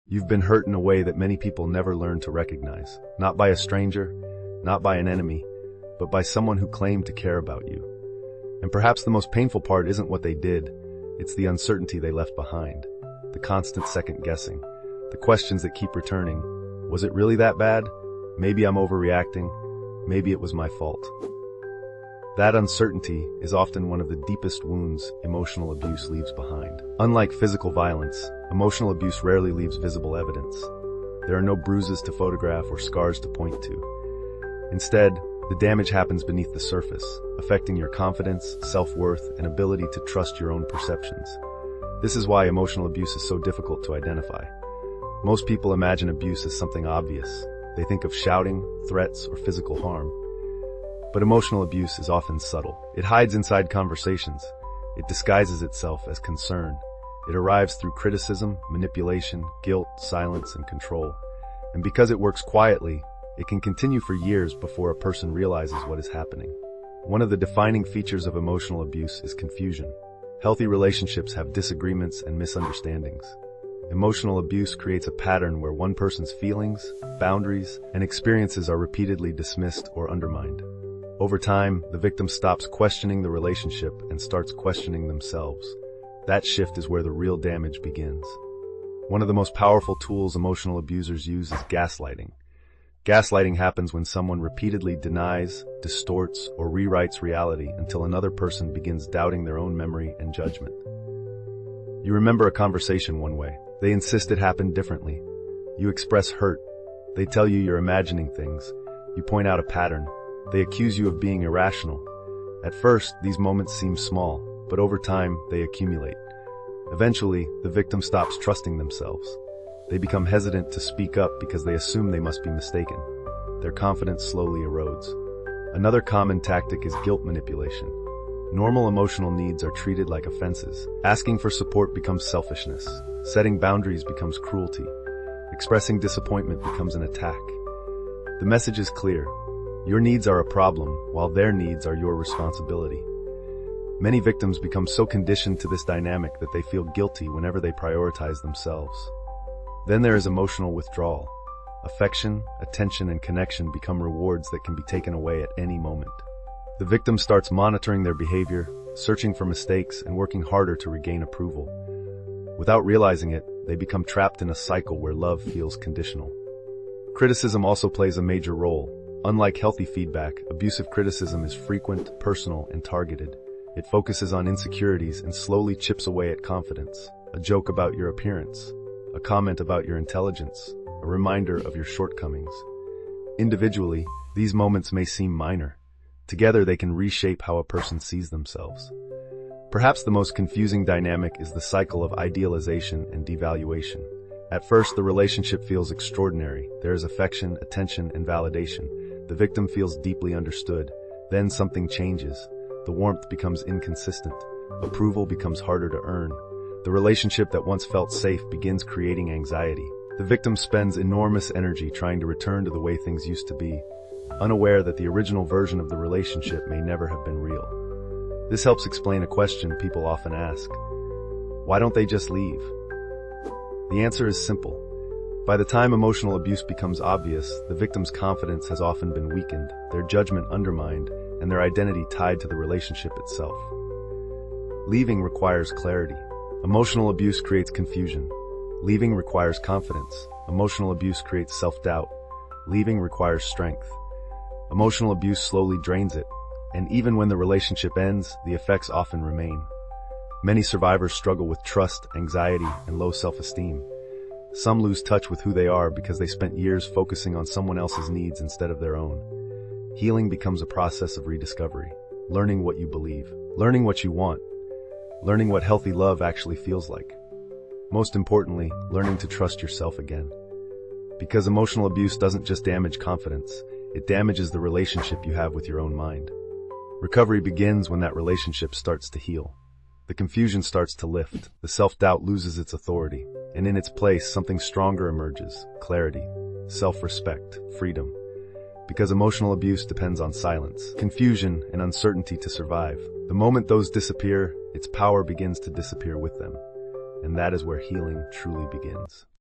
You've been hurt in a way that many people never learn to recognize. Not by a stranger, not by an enemy, but by someone who claimed to care about you. And perhaps the most painful part isn't what they did, it's the uncertainty they left behind. The constant second guessing. The questions that keep returning. Was it really that bad? Maybe I'm overreacting. Maybe it was my fault. That uncertainty is often one of the deepest wounds emotional abuse leaves behind. Unlike physical violence, emotional abuse rarely leaves visible evidence. There are no bruises to photograph or scars to point to. Instead, the damage happens beneath the surface, affecting your confidence, self-worth, and ability to trust your own perceptions. This is why emotional abuse is so difficult to identify. Most people imagine abuse as something obvious. They think of shouting, threats, or physical harm. But emotional abuse is often subtle. It hides inside conversations. It disguises itself as concern. It arrives through criticism, manipulation, guilt, silence, and control. And because it works quietly, it can continue for years before a person realizes what is happening. One of the defining features of emotional abuse is confusion. Healthy relationships have disagreements and misunderstandings. Emotional abuse creates a pattern where one person's feelings, boundaries, and experiences are repeatedly dismissed or undermined. Over time, the victim stops questioning the relationship and starts questioning themselves. That shift is where the real damage begins. One of the most powerful tools emotional abusers use is gaslighting. Gaslighting happens when someone repeatedly denies, distorts, or rewrites reality until another person begins doubting their own memory and judgment. You remember a conversation one way. They insist it happened differently. You express hurt. They tell you you're imagining things. You point out a pattern. They accuse you of being irrational. At first, these moments seem small, but over time, they accumulate. Eventually, the victim stops trusting themselves. They become hesitant to speak up because they assume they must be mistaken. Their confidence slowly erodes. Another common tactic is guilt manipulation. Normal emotional needs are treated like offenses. Asking for support becomes selfishness. Setting boundaries becomes cruelty. Expressing disappointment becomes an attack. The message is clear. Your needs are a problem, while their needs are your responsibility. Many victims become so conditioned to this dynamic that they feel guilty whenever they prioritize themselves. Then there is emotional withdrawal. Affection, attention, and connection become rewards that can be taken away at any moment. The victim starts monitoring their behavior, searching for mistakes, and working harder to regain approval. Without realizing it, they become trapped in a cycle where love feels conditional. Criticism also plays a major role. Unlike healthy feedback, abusive criticism is frequent, personal, and targeted. It focuses on insecurities and slowly chips away at confidence. A joke about your appearance, a comment about your intelligence, a reminder of your shortcomings. Individually, these moments may seem minor. Together, they can reshape how a person sees themselves. Perhaps the most confusing dynamic is the cycle of idealization and devaluation. At first, the relationship feels extraordinary. There is affection, attention, and validation. The victim feels deeply understood. Then something changes. The warmth becomes inconsistent. Approval becomes harder to earn. The relationship that once felt safe begins creating anxiety. The victim spends enormous energy trying to return to the way things used to be, unaware that the original version of the relationship may never have been real. This helps explain a question people often ask. Why don't they just leave? The answer is simple. By the time emotional abuse becomes obvious, the victim's confidence has often been weakened, their judgment undermined, and their identity tied to the relationship itself. Leaving requires clarity. Emotional abuse creates confusion. Leaving requires confidence. Emotional abuse creates self-doubt. Leaving requires strength. Emotional abuse slowly drains it, and even when the relationship ends, the effects often remain. Many survivors struggle with trust, anxiety, and low self-esteem. Some lose touch with who they are because they spent years focusing on someone else's needs instead of their own. Healing becomes a process of rediscovery, learning what you believe, learning what you want, learning what healthy love actually feels like. Most importantly, learning to trust yourself again. Because emotional abuse doesn't just damage confidence, it damages the relationship you have with your own mind. Recovery begins when that relationship starts to heal. The confusion starts to lift, the self-doubt loses its authority, and in its place something stronger emerges: clarity, self-respect, freedom. Because emotional abuse depends on silence, confusion, and uncertainty to survive. The moment those disappear, its power begins to disappear with them. And that is where healing truly begins.